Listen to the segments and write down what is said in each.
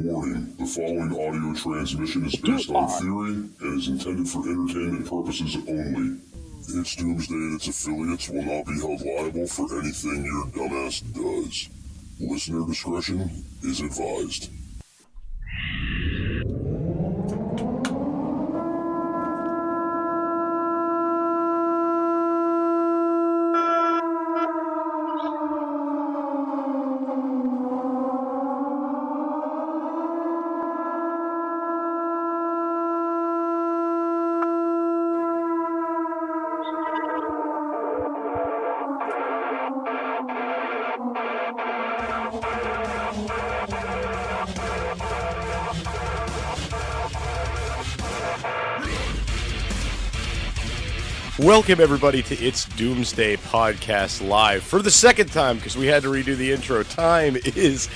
Warning, the following audio transmission is based on theory and is intended for entertainment purposes only. It's Doomsday and its affiliates will not be held liable for anything your dumbass does. Listener discretion is advised. Welcome, everybody, to It's Doomsday Podcast Live for the second time because we had to redo the intro. Time is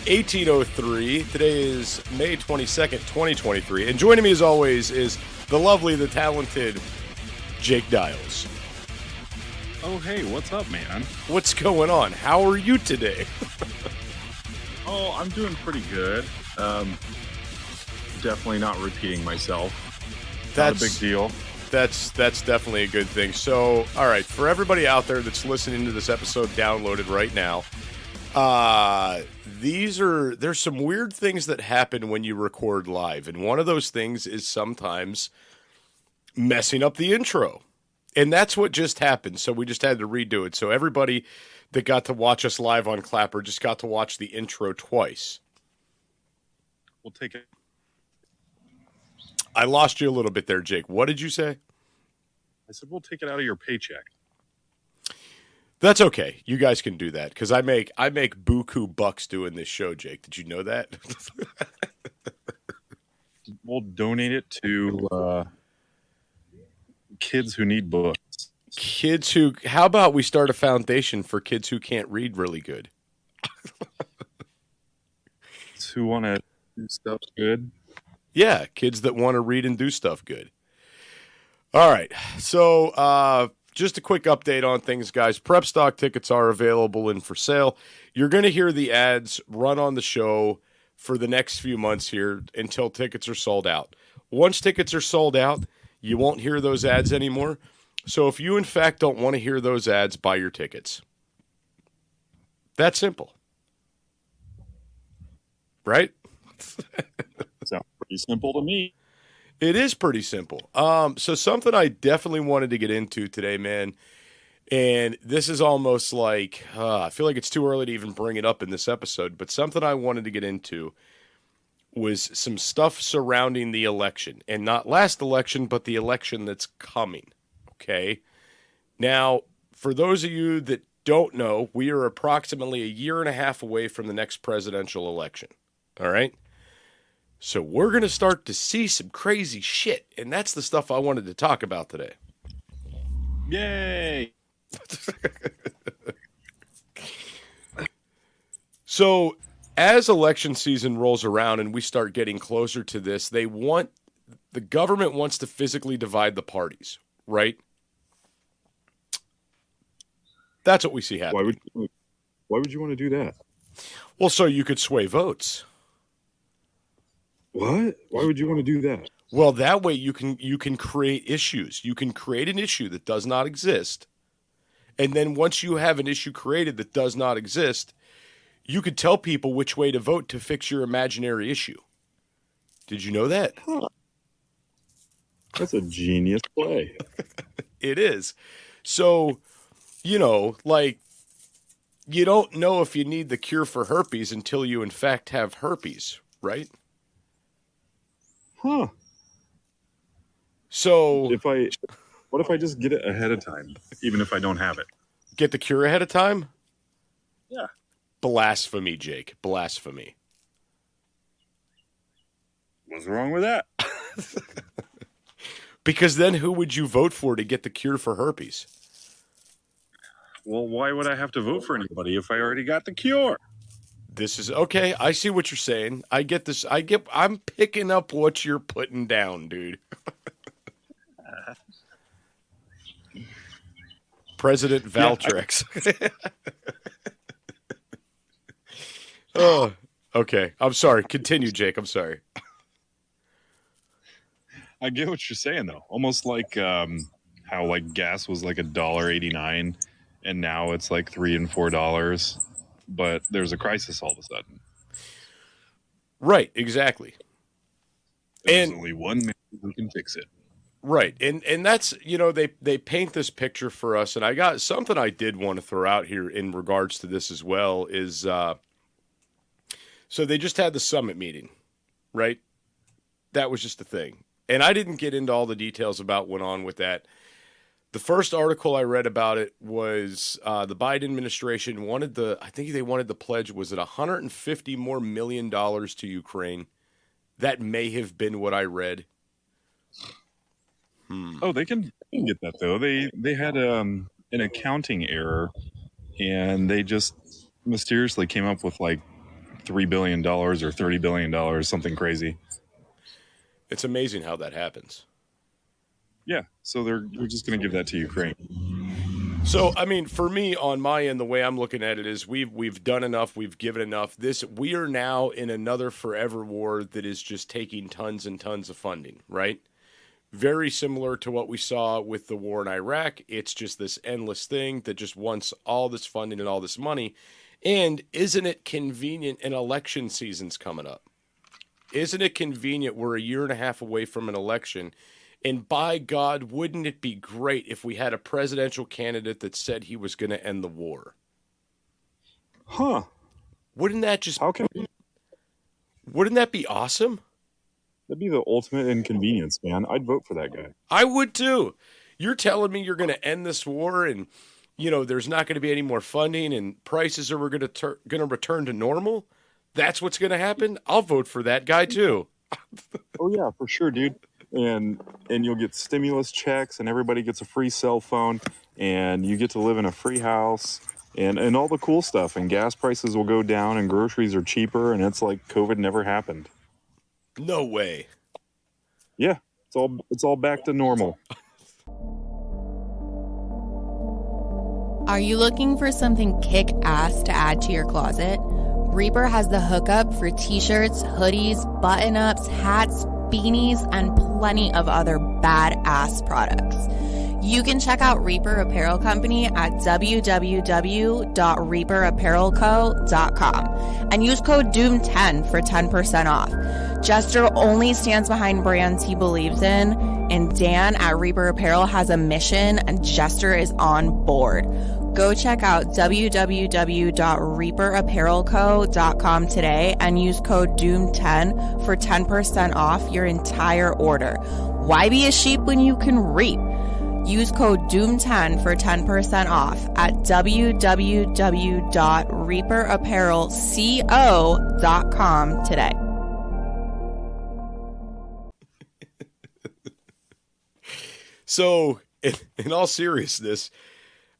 18:03. Today is May 22nd, 2023. And joining me, as always, is the lovely, the talented Jake Dials. Oh, hey, what's up, man? What's going on? How are you today? Oh, I'm doing pretty good. Definitely not repeating myself. Not a big deal. That's definitely a good thing. So, all right, for everybody out there that's listening to this episode downloaded right now, there's some weird things that happen when you record live, and one of those things is sometimes messing up the intro. And that's what just happened, so we just had to redo it. So everybody that got to watch us live on Clapper just got to watch the intro twice. We'll take it. I lost you a little bit there, Jake. What did you say? I said, we'll take it out of your paycheck. That's okay. You guys can do that because I make buku bucks doing this show, Jake. Did you know that? We'll donate it to kids who need books. How about we start a foundation for kids who can't read really good? Kids who want to do stuff good. Yeah, kids that want to read and do stuff good. All right, so just a quick update on things, guys. Prep stock tickets are available and for sale. You're going to hear the ads run on the show for the next few months here until tickets are sold out. Once tickets are sold out, you won't hear those ads anymore. So if you, in fact, don't want to hear those ads, buy your tickets. That simple. Right? Sounds pretty simple to me. It is pretty simple. So something I definitely wanted to get into today, man, and this is almost like, I feel like it's too early to even bring it up in this episode, but something I wanted to get into was some stuff surrounding the election, and not last election, but the election that's coming, okay? Now, for those of you that don't know, we are approximately a year and a half away from the next presidential election, all right? So we're going to start to see some crazy shit, and that's the stuff I wanted to talk about today. Yay! So as election season rolls around and we start getting closer to this, the government wants to physically divide the parties, right? That's what we see happen. Why would you want to do that? Well, so you could sway votes. What? Why would you want to do that? Well, that way you can create issues. You can create an issue that does not exist. And then once you have an issue created that does not exist, you could tell people which way to vote to fix your imaginary issue. Did you know that? Huh. That's a genius play. It is. So, like, you don't know if you need the cure for herpes until you in fact have herpes, right? Huh. So what if I just get it ahead of time, even if I don't have it? Get the cure ahead of time? Yeah. Blasphemy, Jake. Blasphemy. What's wrong with that? Because then who would you vote for to get the cure for herpes? Well, why would I have to vote for anybody if I already got the cure? This is okay. I see what you're saying. I get this. I'm picking up what you're putting down, dude. President Valtrex. Oh, Okay. I'm sorry. Continue, Jake. I'm sorry. I get what you're saying though. Almost like how like gas was like $1.89, and now it's like $3 and $4. But there's a crisis all of a sudden. Right. Exactly. There's And only one man who can fix it. right. And that's, they paint this picture for us. And I got something I did want to throw out here in regards to this as well is, so they just had the summit meeting, right? That was just the thing. And I didn't get into all the details about what went on with that. The first article I read about it was the Biden administration wanted I think they wanted the pledge, was it $150 more million to Ukraine? That may have been what I read. Oh, they can get that though. They had an accounting error, and they just mysteriously came up with like $3 billion or $30 billion, something crazy. It's amazing how that happens. Yeah, so they're just going to give that to Ukraine. So, I mean, for me, on my end, the way I'm looking at it is we've done enough, we've given enough. We are now in another forever war that is just taking tons and tons of funding, right? Very similar to what we saw with the war in Iraq. It's just this endless thing that just wants all this funding and all this money. And isn't it convenient an election season's coming up? Isn't it convenient we're a year and a half away from an election? And by God, wouldn't it be great if we had a presidential candidate that said he was going to end the war? Huh. Wouldn't that just... How can... Wouldn't that be awesome? That'd be the ultimate inconvenience, man. I'd vote for that guy. I would too. You're telling me you're going to end this war and, there's not going to be any more funding and prices are going to return to normal? That's what's going to happen? I'll vote for that guy too. Oh, yeah, for sure, dude. And you'll get stimulus checks, and everybody gets a free cell phone, and you get to live in a free house, and all the cool stuff. And gas prices will go down, and groceries are cheaper, and it's like COVID never happened. No way. Yeah, it's all back to normal. Are you looking for something kick-ass to add to your closet? Reaper has the hookup for t-shirts, hoodies, button-ups, hats, beanies, and plenty of other badass products. You can check out Reaper Apparel Company at www.reaperapparelco.com and use code DOOM10 for 10% off. Jester only stands behind brands he believes in, and Dan at Reaper Apparel has a mission, and Jester is on board. Go check out www.reaperapparelco.com today and use code DOOM10 for 10% off your entire order. Why be a sheep when you can reap? Use code DOOM10 for 10% off at www.reaperapparelco.com today. So, in all seriousness,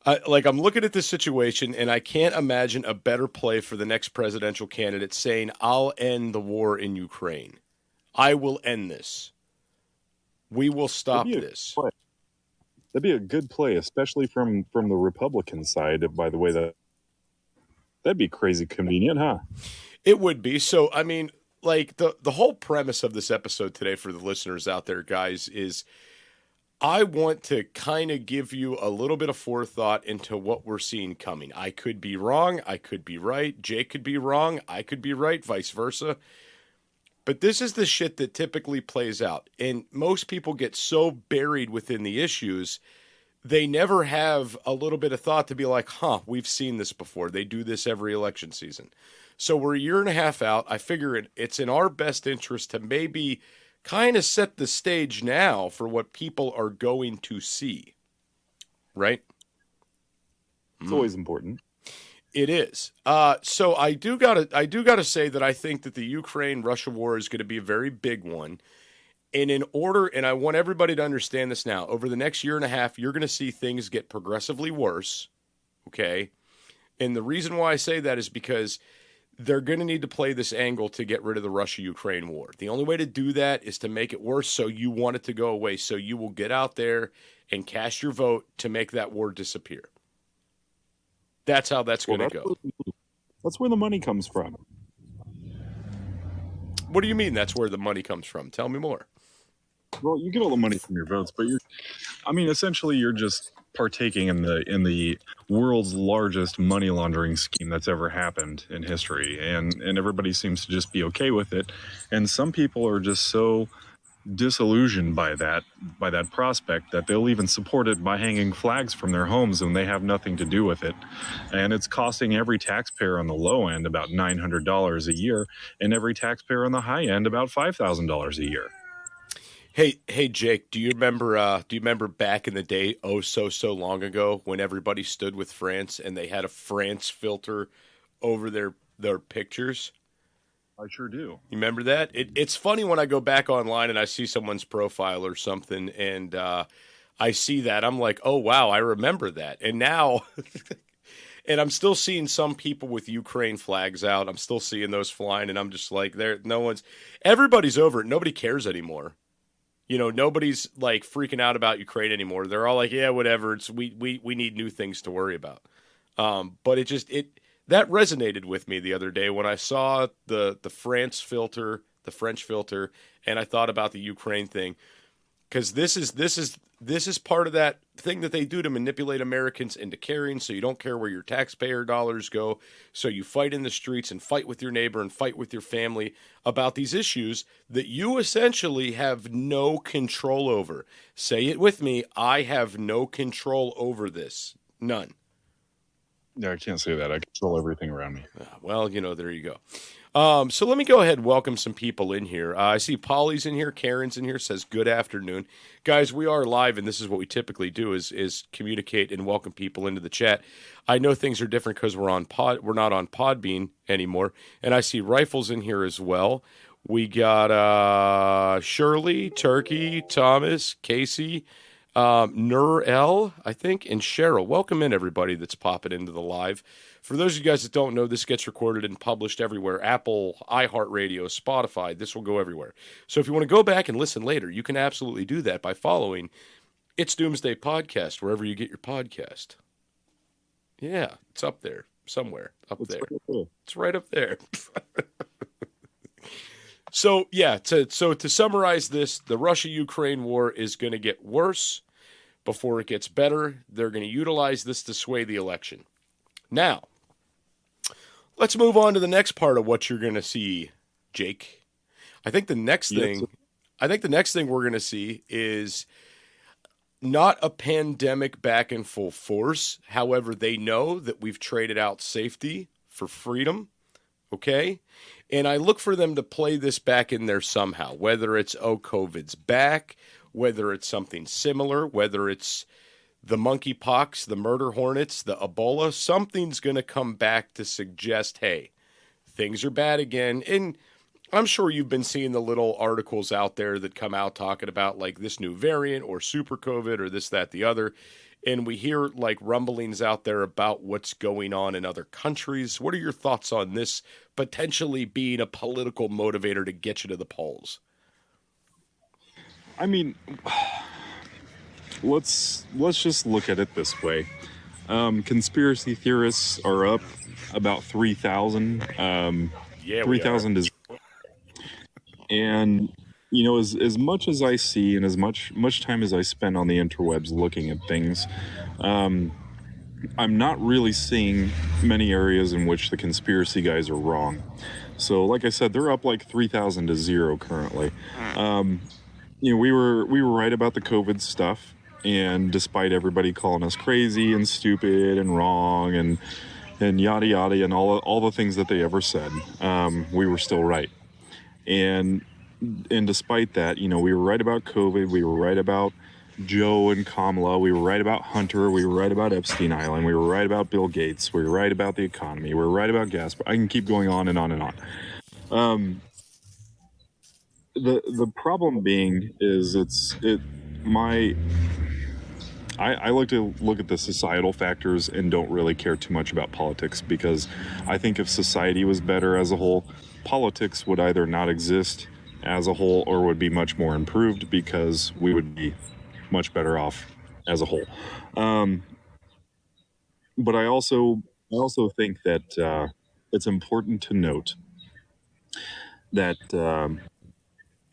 I'm looking at this situation, and I can't imagine a better play for the next presidential candidate saying, I'll end the war in Ukraine. I will end this. We will stop this. That'd be a good play, especially from the Republican side, by the way. That'd be crazy convenient, huh? It would be. So, I mean, like, the whole premise of this episode today for the listeners out there, guys, is I want to kind of give you a little bit of forethought into what we're seeing coming. I could be wrong. I could be right. Jake could be wrong. I could be right, vice versa. But this is the shit that typically plays out. And most people get so buried within the issues, they never have a little bit of thought to be like, we've seen this before. They do this every election season. So we're a year and a half out. I figure it's in our best interest to maybe kind of set the stage now for what people are going to see. Right? It's always important. It is. So I do gotta say that I think that the Ukraine-Russia war is going to be a very big one. And and I want everybody to understand this now, over the next year and a half, you're going to see things get progressively worse. Okay? And the reason why I say that is because they're going to need to play this angle to get rid of the Russia-Ukraine war. The only way to do that is to make it worse so you want it to go away. So you will get out there and cast your vote to make that war disappear. That's how that's going to go. That's where the money comes from. What do you mean that's where the money comes from? Tell me more. Well, you get all the money from your votes, but essentially you're just partaking in the world's largest money laundering scheme that's ever happened in history, and everybody seems to just be okay with it. And some people are just so disillusioned by that prospect that they'll even support it by hanging flags from their homes when they have nothing to do with it. And it's costing every taxpayer on the low end about $900 a year, and every taxpayer on the high end about $5,000 a year. Hey, Jake, do you remember back in the day, so long ago, when everybody stood with France and they had a France filter over their pictures? I sure do. You remember that? It's funny when I go back online and I see someone's profile or something, and I see that. I'm like, oh, wow, I remember that. And now, and I'm still seeing some people with Ukraine flags out. I'm still seeing those flying, and I'm just like, everybody's over it. Nobody cares anymore. You know, nobody's like freaking out about Ukraine anymore. They're all like, yeah, whatever. We need new things to worry about. But that resonated with me the other day when I saw the French filter, and I thought about the Ukraine thing, because this is part of that thing that they do to manipulate Americans into caring, so you don't care where your taxpayer dollars go, so you fight in the streets and fight with your neighbor and fight with your family about these issues that you essentially have no control over. Say it with me, I have no control over this. None. Yeah, I can't say that. I control everything around me. Well, there you go. So let me go ahead and welcome some people in here. I see Polly's in here, Karen's in here, says good afternoon. Guys, we are live, and this is what we typically do is communicate and welcome people into the chat. I know things are different because we're not on Podbean anymore, and I see Rifles in here as well. We got Shirley, Turkey, Thomas, Casey, Nur-El, I think, and Cheryl. Welcome in, everybody that's popping into the live. For those of you guys that don't know, this gets recorded and published everywhere. Apple, iHeartRadio, Spotify, this will go everywhere. So if you want to go back and listen later, you can absolutely do that by following It's Doomsday Podcast, wherever you get your podcast. Yeah, it's up there, somewhere, there. It's right up there. So, yeah, to summarize this, the Russia-Ukraine war is going to get worse before it gets better. They're going to utilize this to sway the election. Now, let's move on to the next part of what you're going to see, Jake. I think the next thing we're going to see is not a pandemic back in full force. However, they know that we've traded out safety for freedom. Okay? And I look for them to play this back in there somehow, whether it's, COVID's back, whether it's something similar, whether it's the monkeypox, the murder hornets, the Ebola, something's going to come back to suggest, hey, things are bad again. And I'm sure you've been seeing the little articles out there that come out talking about like this new variant or super COVID or this, that, the other. And we hear like rumblings out there about what's going on in other countries. What are your thoughts on this potentially being a political motivator to get you to the polls? I mean, let's just look at it this way. Conspiracy theorists are up about 3,000. 3,000 is, and as much as I see and as much time as I spend on the interwebs looking at things, I'm not really seeing many areas in which the conspiracy guys are wrong. So, like I said, they're up like 3,000 to 0 currently. We were right about the COVID stuff, and despite everybody calling us crazy and stupid and wrong and yada yada and all the things that they ever said, we were still right. And despite that, we were right about COVID, we were right about Joe and Kamala, we were right about Hunter, we were right about Epstein Island, we were right about Bill Gates, we were right about the economy, we were right about gas. I can keep going on and on and on. The problem being is I like to look at the societal factors and don't really care too much about politics, because I think if society was better as a whole, politics would either not exist as a whole or would be much more improved, because we would be much better off as a whole. But I also think that it's important to note that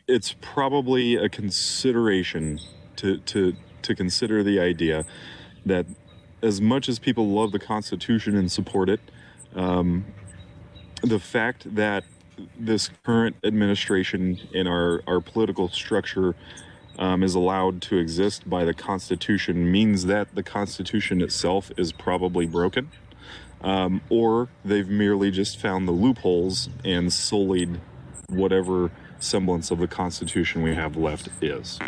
it's probably a consideration to consider the idea that as much as people love the Constitution and support it, the fact that this current administration in our political structure is allowed to exist by the Constitution means that the Constitution itself is probably broken, or they've merely just found the loopholes and sullied whatever semblance of the Constitution we have left is.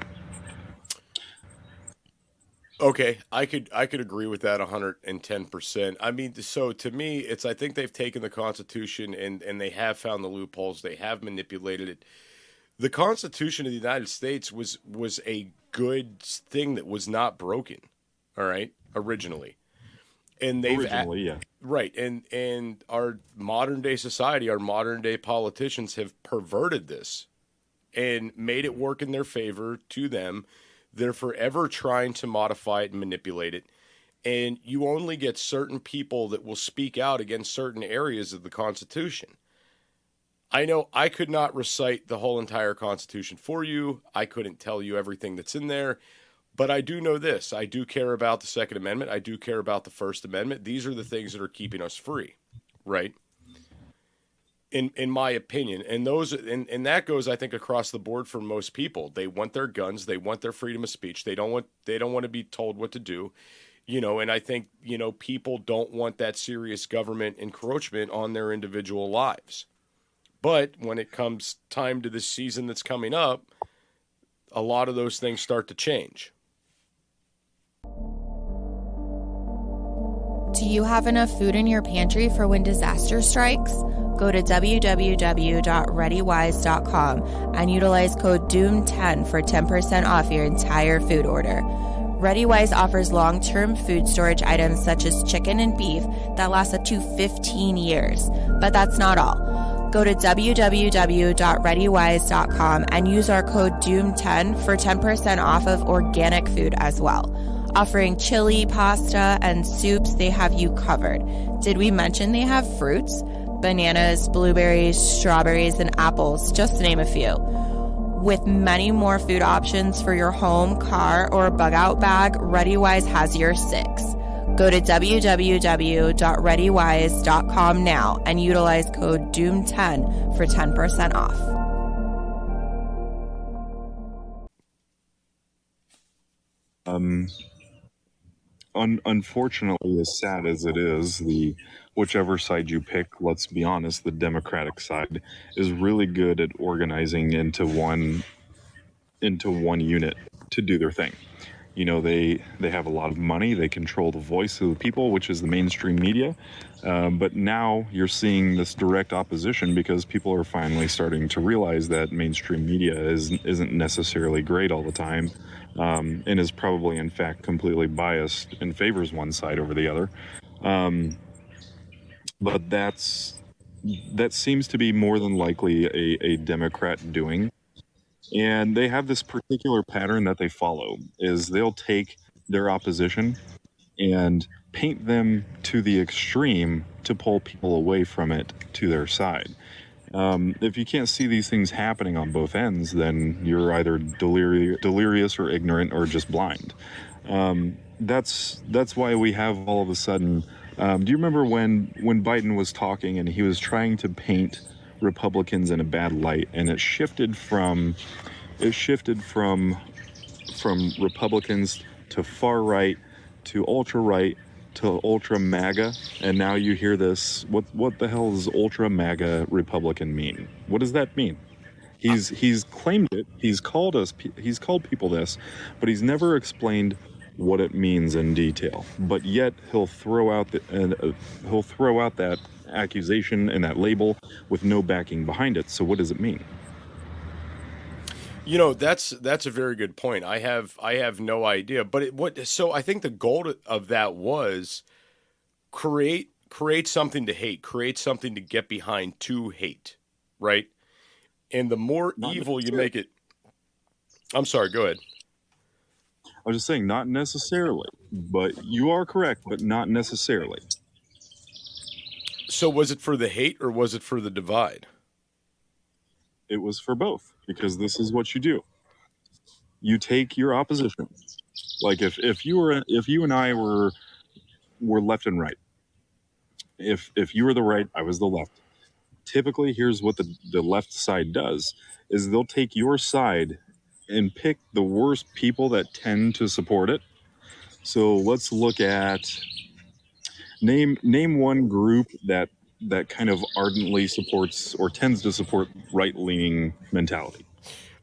Okay, I could agree with that 110%. I mean, so to me, I think they've taken the Constitution and they have found the loopholes. They have manipulated it. The Constitution of the United States was a good thing that was not broken. All right, originally. And Yeah. Right, and our modern day society, our modern day politicians have perverted this and made it work in their favor to them. They're forever trying to modify it and manipulate it. And you only get certain people that will speak out against certain areas of the Constitution. I know I could not recite the whole entire Constitution for you. I couldn't tell you everything that's in there. But I do know this. I do care about the Second Amendment. I do care about the First Amendment. These are the things that are keeping us free, right? In my opinion, and that goes, I think, across the board for most people. They want their guns, they want their freedom of speech. They don't want to be told what to do, And I think people don't want that serious government encroachment on their individual lives. But when it comes time to this season that's coming up, a lot of those things start to change. Do you have enough food in your pantry for when disaster strikes? Go to www.readywise.com and utilize code DOOM10 for 10% off your entire food order. ReadyWise offers long-term food storage items such as chicken and beef that last up to 15 years. But that's not all. Go to www.readywise.com and use our code DOOM10 for 10% off of organic food as well. Offering chili, pasta, and soups, they have you covered. Did we mention they have fruits? Bananas, blueberries, strawberries, and apples, just to name a few. With many more food options for your home, car, or bug-out bag, ReadyWise has your six. Go to www.readywise.com now and utilize code DOOM10 for 10% off. Unfortunately, as sad as it is, whichever side you pick, let's be honest, the Democratic side is really good at organizing into one unit to do their thing. They have a lot of money. They control the voice of the people, which is the mainstream media. But now you're seeing this direct opposition because people are finally starting to realize that mainstream media isn't necessarily great all the time, and is probably, in fact, completely biased and favors one side over the other. But that seems to be more than likely a Democrat doing. And they have this particular pattern that they follow, is they'll take their opposition and paint them to the extreme to pull people away from it to their side. If you can't see these things happening on both ends, then you're either delirious or ignorant or just blind. That's why we have all of a sudden... do you remember when Biden was talking and he was trying to paint Republicans in a bad light, and it shifted from Republicans to far right to ultra right to ultra MAGA, and now you hear this. What the hell does ultra MAGA Republican mean? What does that mean? He's claimed it. He's called people this, but he's never explained what it means in detail. But yet he'll throw out that accusation and that label with no backing behind it. So what does it mean? That's a very good point. I have no idea. But so I think the goal of that was create something to hate, create something to get behind to hate, right? And the more evil you make it. I'm sorry, go ahead. I was just saying, not necessarily, but you are correct, but not necessarily. So was it for the hate or was it for the divide? It was for both, because this is what you do. You take your opposition. Like if you and I were left and right. If you were the right, I was the left. Typically, here's what the left side does is they'll take your side and pick the worst people that tend to support it. So let's look at name one group that kind of ardently supports or tends to support right-leaning mentality.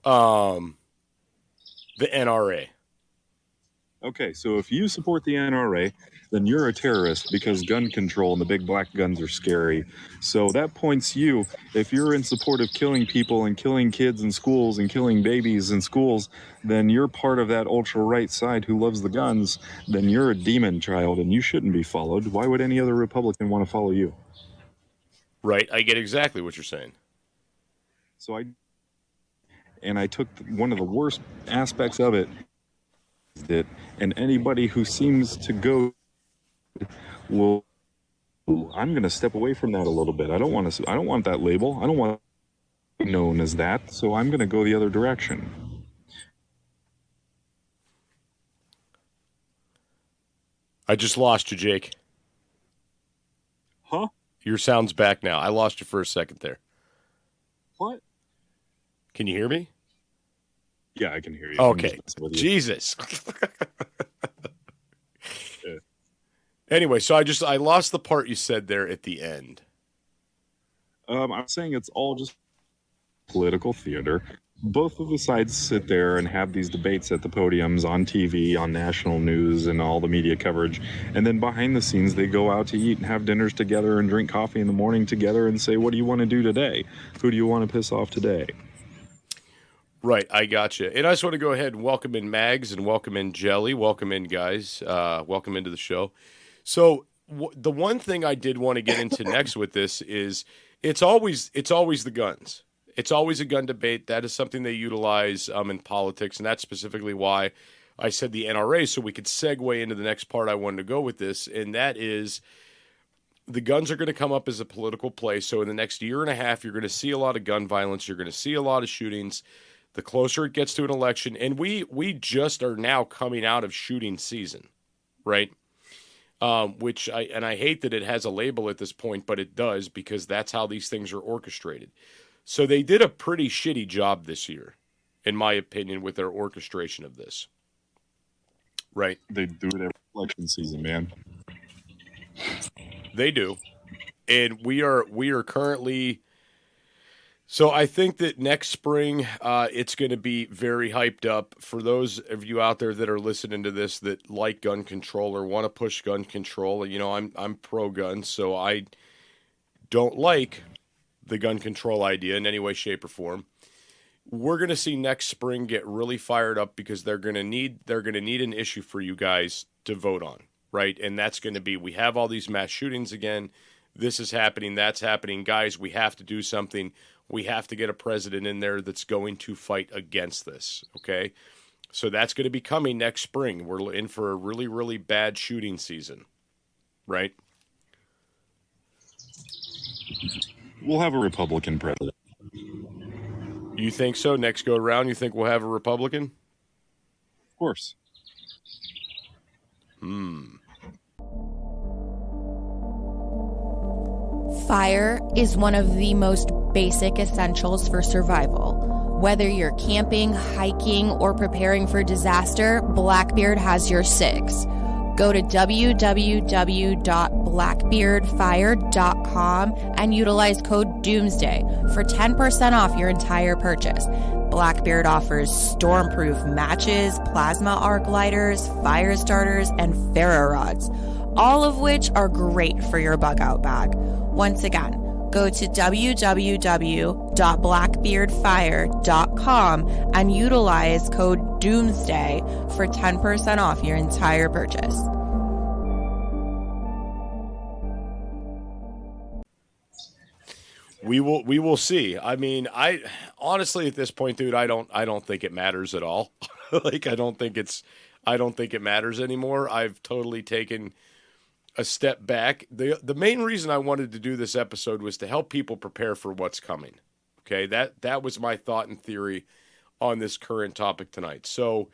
The NRA. Okay, so if you support the NRA, then you're a terrorist because gun control and the big black guns are scary. So that points you, if you're in support of killing people and killing kids in schools and killing babies in schools, then you're part of that ultra-right side who loves the guns, then you're a demon child and you shouldn't be followed. Why would any other Republican want to follow you? Right, I get exactly what you're saying. So I took one of the worst aspects of it, that and anybody who seems to go will, I'm going to step away from that a little bit. I don't want that label. I don't want to be known as that. So I'm going to go the other direction. I just lost you, Jake. Huh? Your sound's back now. I lost you for a second there. What? Can you hear me? Yeah, I can hear you. Okay. Jesus. Yeah. Anyway, so I lost the part you said there at the end. I'm saying it's all just political theater. Both of the sides sit there and have these debates at the podiums on TV, on national news, and all the media coverage. And then behind the scenes, they go out to eat and have dinners together and drink coffee in the morning together and say, what do you want to do today? Who do you want to piss off today? Right, I gotcha. And I just want to go ahead and welcome in Mags and welcome in Jelly. Welcome in, guys. Welcome into the show. So the one thing I did want to get into next with this is it's always the guns. It's always a gun debate. That is something they utilize in politics, and that's specifically why I said the NRA, so we could segue into the next part I wanted to go with this, and that is the guns are going to come up as a political play. So in the next year and a half, you're going to see a lot of gun violence. You're going to see a lot of shootings. The closer it gets to an election, and we just are now coming out of shooting season, right? Which I hate that it has a label at this point, but it does because that's how these things are orchestrated. So they did a pretty shitty job this year, in my opinion, with their orchestration of this. Right? They do it every election season, man. They do. And we are currently... So I think that next spring, it's going to be very hyped up. For those of you out there that are listening to this that like gun control or want to push gun control, you know, I'm pro-gun, so I don't like the gun control idea in any way, shape, or form. We're going to see next spring get really fired up because they're going to need an issue for you guys to vote on, right? And that's going to be, we have all these mass shootings again. This is happening, that's happening. Guys, we have to do something. We have to get a president in there that's going to fight against this, okay? So that's going to be coming next spring. We're in for a really, really bad shooting season, right? We'll have a Republican president. You think so? Next go around, you think we'll have a Republican? Of course. Fire is one of the most basic essentials for survival. Whether you're camping, hiking, or preparing for disaster, Blackbeard has your six. Go to www.blackbeardfire.com and utilize code DOOMSDAY for 10% off your entire purchase. Blackbeard offers stormproof matches, plasma arc lighters, fire starters, and ferro rods, all of which are great for your bug out bag. Once again, go to www.blackbeardfire.com and utilize code DOOMSDAY for 10% off your entire purchase. We will see. I mean, I honestly at this point, dude, I don't think it matters at all. Like I don't think it matters anymore. I've totally taken a step back. The main reason I wanted to do this episode was to help people prepare for what's coming. Okay, that was my thought and theory on this current topic tonight. So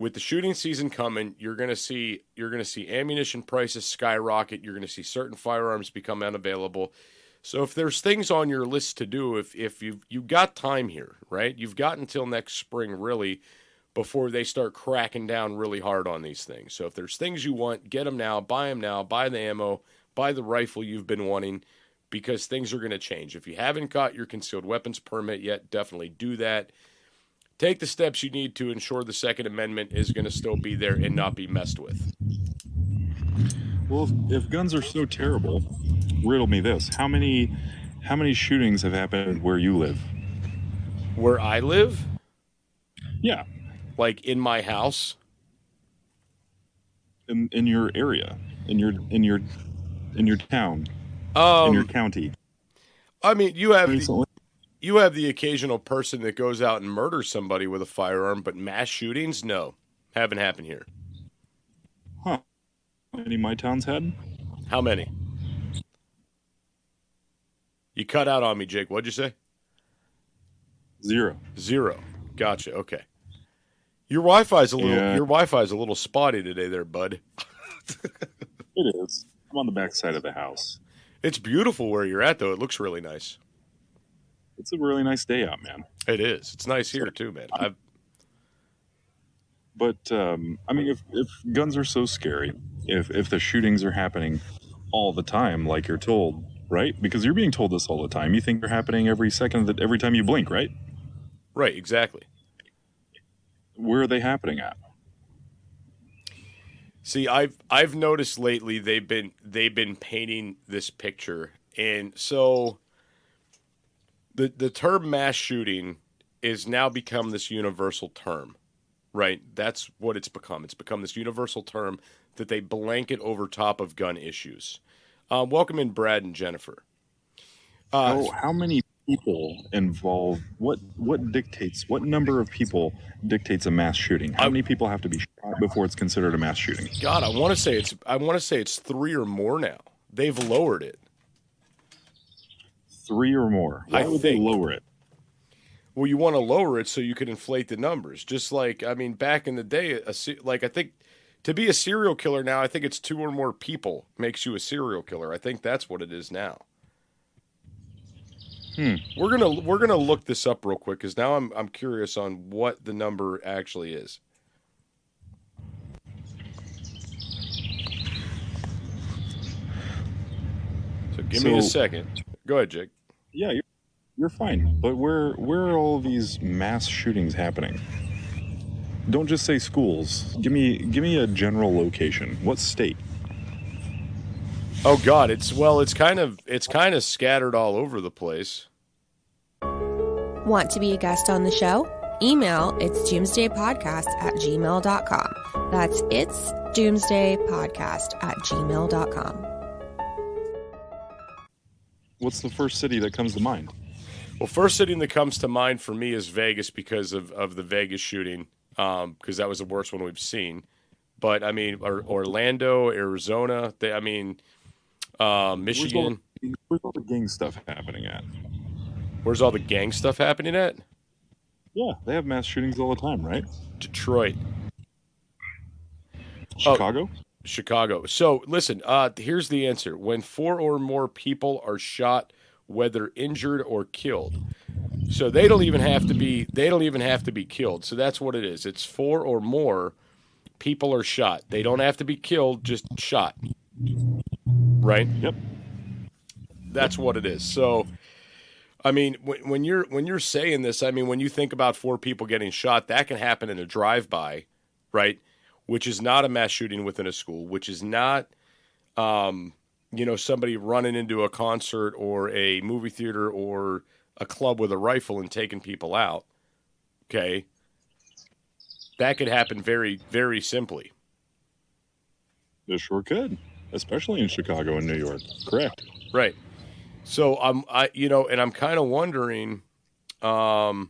with the shooting season coming, you're gonna see ammunition prices skyrocket. You're gonna see certain firearms become unavailable. So if there's things on your list to do, if you've got time here, right? You've got until next spring really before they start cracking down really hard on these things. So if there's things you want, get them now, buy the ammo, buy the rifle you've been wanting, because things are going to change. If you haven't got your concealed weapons permit yet, definitely do that. Take the steps you need to ensure the Second Amendment is going to still be there and not be messed with. Well, if guns are so terrible, riddle me this: how many shootings have happened where you live? Where I live? Yeah, Like in my house? in your area, in your town, in your county. I mean, you have Recently, the occasional person that goes out and murders somebody with a firearm, but mass shootings, no, haven't happened here. huh? Any of my towns had? How many? You cut out on me, Jake. What'd you say? 0. 0. Gotcha. Okay. Your Wi-Fi's a little spotty today, there, bud. It is. I'm on the back side of the house. It's beautiful where you're at, though. It looks really nice. It's a really nice day out, man. It is. It's nice here too, man. But I mean, if guns are so scary, if the shootings are happening all the time, like you're told, right? Because you're being told this all the time. You think they're happening every second, every time you blink, right? Right. Exactly. Where are they happening at? See, I've noticed lately they've been painting this picture, and so the term mass shooting is now become this universal term, right? That's what it's become. It's become this universal term that they blanket over top of gun issues. Welcome in, Brad and Jennifer. How many people involved? What number of people dictates a mass shooting? How many people have to be shot before it's considered a mass shooting? God, I want to say it's 3 or more now. They've lowered it. 3 or more. Why would they lower it? Well, you want to lower it so you can inflate the numbers. Just like, I mean, back in the day, I think to be a serial killer now, I think it's 2 or more people makes you a serial killer. I think that's what it is now. We're gonna look this up real quick because now I'm curious on what the number actually is. So give me a second. Go ahead, Jake. Yeah, you're fine. But where are all these mass shootings happening? Don't just say schools. Give me a general location. What state? Oh God, it's kind of scattered all over the place. Want to be a guest on the show? Email itsdoomsdaypodcast@gmail.com. That's itsdoomsdaypodcast@gmail.com. What's the first city that comes to mind? Well, first city that comes to mind for me is Vegas because of the Vegas shooting, because that was the worst one we've seen. But I mean, Orlando, Arizona. Michigan. Where's all the gang stuff happening at? Where's all the gang stuff happening at? Yeah, they have mass shootings all the time, right? Detroit. Chicago? Chicago. So listen, here's the answer. When 4 or more people are shot, whether injured or killed. So they don't even have to be killed. So that's what it is. It's 4 or more people are shot. They don't have to be killed, just shot. Right? Yep. That's what it is. So I mean, when you're saying this, I mean, when you think about 4 people getting shot, that can happen in a drive-by, right? Which is not a mass shooting within a school, which is not, somebody running into a concert or a movie theater or a club with a rifle and taking people out. Okay, that could happen very, very simply. It sure could, especially in Chicago and New York. Correct. Right. So I'm kind of wondering, how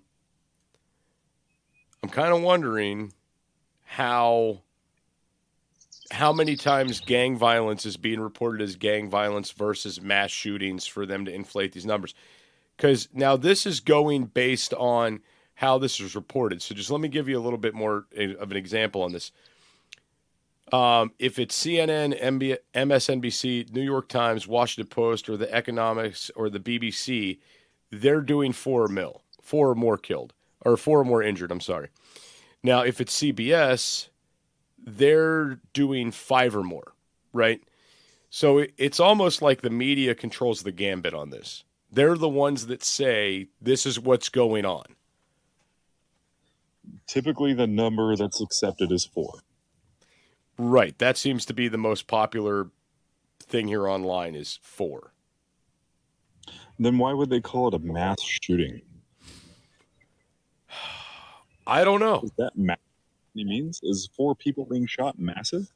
many times gang violence is being reported as gang violence versus mass shootings for them to inflate these numbers. Because now this is going based on how this is reported. So just let me give you a little bit more of an example on this. If it's CNN, MSNBC, New York Times, Washington Post, or the Economics, or the BBC, they're doing 4 or more killed, or 4 or more injured, I'm sorry. Now, if it's CBS, they're doing 5 or more, right? So it's almost like the media controls the gambit on this. They're the ones that say, this is what's going on. Typically, the number that's accepted is 4. Right. That seems to be the most popular thing here online is 4. Then why would they call it a mass shooting? I don't know. Is that mass? It means is 4 people being shot massive?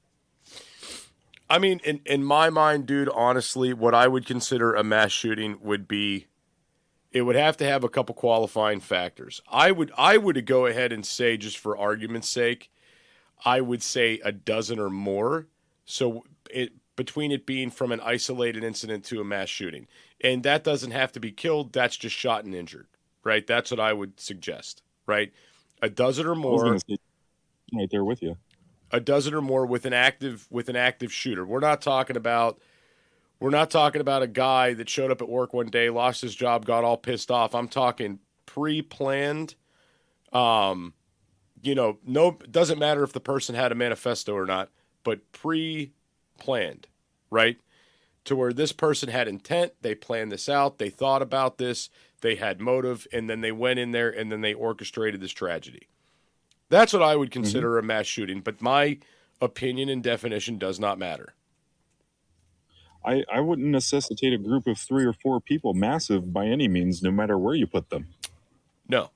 I mean, in my mind, dude, honestly, what I would consider a mass shooting would be, it would have to have a couple qualifying factors. I would go ahead and say, just for argument's sake, I would say a dozen or more. So between it being from an isolated incident to a mass shooting. And that doesn't have to be killed. That's just shot and injured, right? That's what I would suggest, right? A dozen or more. I was gonna say, right there with you. A dozen or more with an active shooter. We're not talking about a guy that showed up at work one day, lost his job, got all pissed off. I'm talking pre-planned. No, doesn't matter if the person had a manifesto or not, but pre-planned, right? To where this person had intent, they planned this out, they thought about this, they had motive, and then they went in there and then they orchestrated this tragedy. That's what I would consider a mass shooting, but my opinion and definition does not matter. I wouldn't necessitate a group of 3 or 4 people massive by any means, no matter where you put them. No.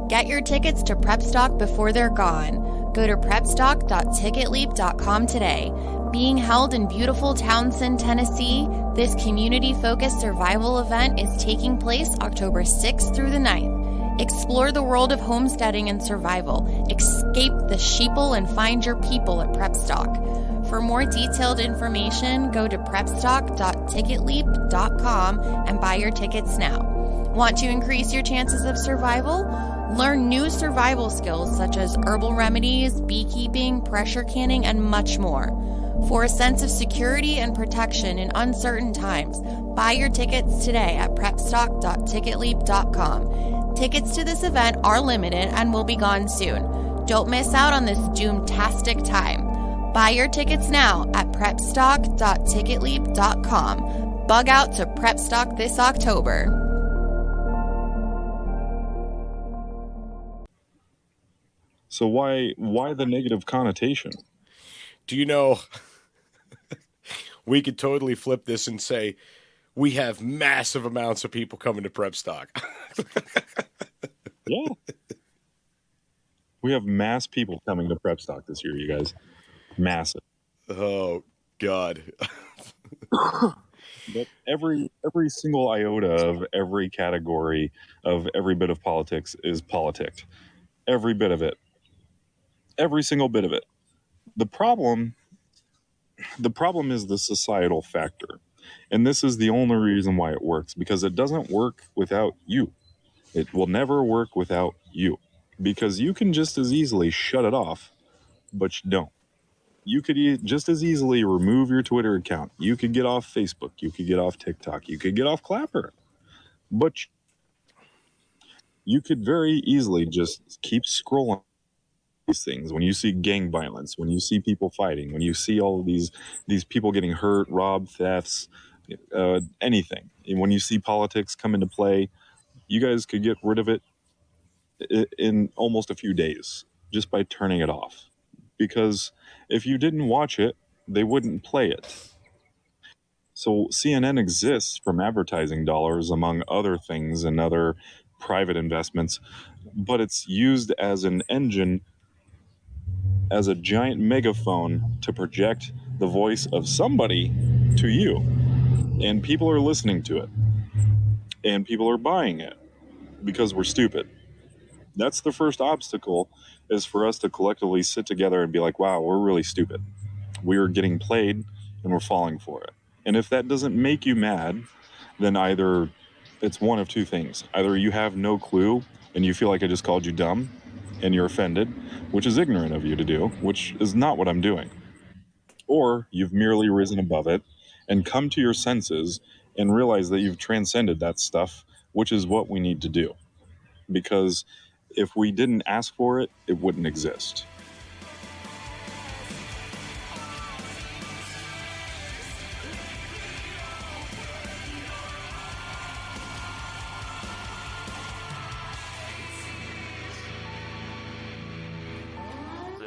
Get your tickets to PrepStock before they're gone. Go to prepstock.ticketleap.com today. Being held in beautiful Townsend, Tennessee, this community-focused survival event is taking place October 6th through the 9th. Explore the world of homesteading and survival. Escape the sheeple and find your people at PrepStock. For more detailed information, go to prepstock.ticketleap.com and buy your tickets now. Want to increase your chances of survival? Learn new survival skills such as herbal remedies, beekeeping, pressure canning, and much more. For a sense of security and protection in uncertain times, buy your tickets today at prepstock.ticketleap.com. Tickets to this event are limited and will be gone soon. Don't miss out on this doom-tastic time. Buy your tickets now at prepstock.ticketleap.com. Bug out to PrepStock this October. So why the negative connotation? Do you know, we could totally flip this and say, we have massive amounts of people coming to PrepStock. Yeah. We have mass people coming to PrepStock this year, you guys. Massive. Oh, God. But every single iota of every category of every bit of politics is politicked. Every bit of it. Every single bit of it. The problem is the societal factor. And this is the only reason why it works, because it doesn't work without you. It will never work without you, because you can just as easily shut it off, but you don't. You could just as easily remove your Twitter account. You could get off Facebook. You could get off TikTok. You could get off Clapper. But you could very easily just keep scrolling these things. When you see gang violence, when you see people fighting, when you see all of these people getting hurt, robbed, thefts, anything, and when you see politics come into play, you guys could get rid of it in almost a few days just by turning it off. Because if you didn't watch it, they wouldn't play it. So CNN exists from advertising dollars, among other things, and other private investments, but it's used as an engine, as a giant megaphone to project the voice of somebody to you. And people are listening to it. And people are buying it because we're stupid. That's the first obstacle, is for us to collectively sit together and be like, wow, we're really stupid. We're getting played and we're falling for it. And if that doesn't make you mad, then either it's one of two things. Either you have no clue and you feel like I just called you dumb and you're offended, which is ignorant of you to do, which is not what I'm doing. Or you've merely risen above it and come to your senses and realize that you've transcended that stuff, which is what we need to do. Because if we didn't ask for it, it wouldn't exist.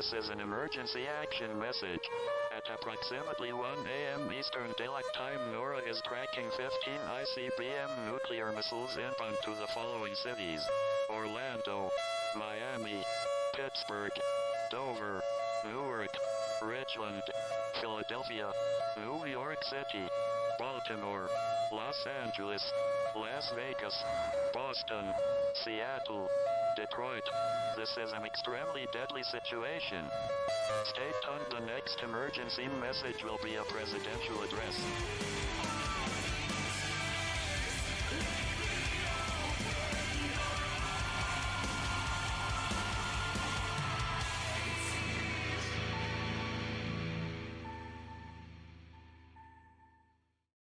This is an emergency action message. At approximately 1 a.m. Eastern Daylight Time, NORAD is tracking 15 ICBM nuclear missiles inbound to the following cities: Orlando, Miami, Pittsburgh, Dover, Newark, Richland, Philadelphia, New York City, Baltimore, Los Angeles, Las Vegas, Boston, Seattle, Detroit. This is an extremely deadly situation. Stay tuned. The next emergency message will be a presidential address.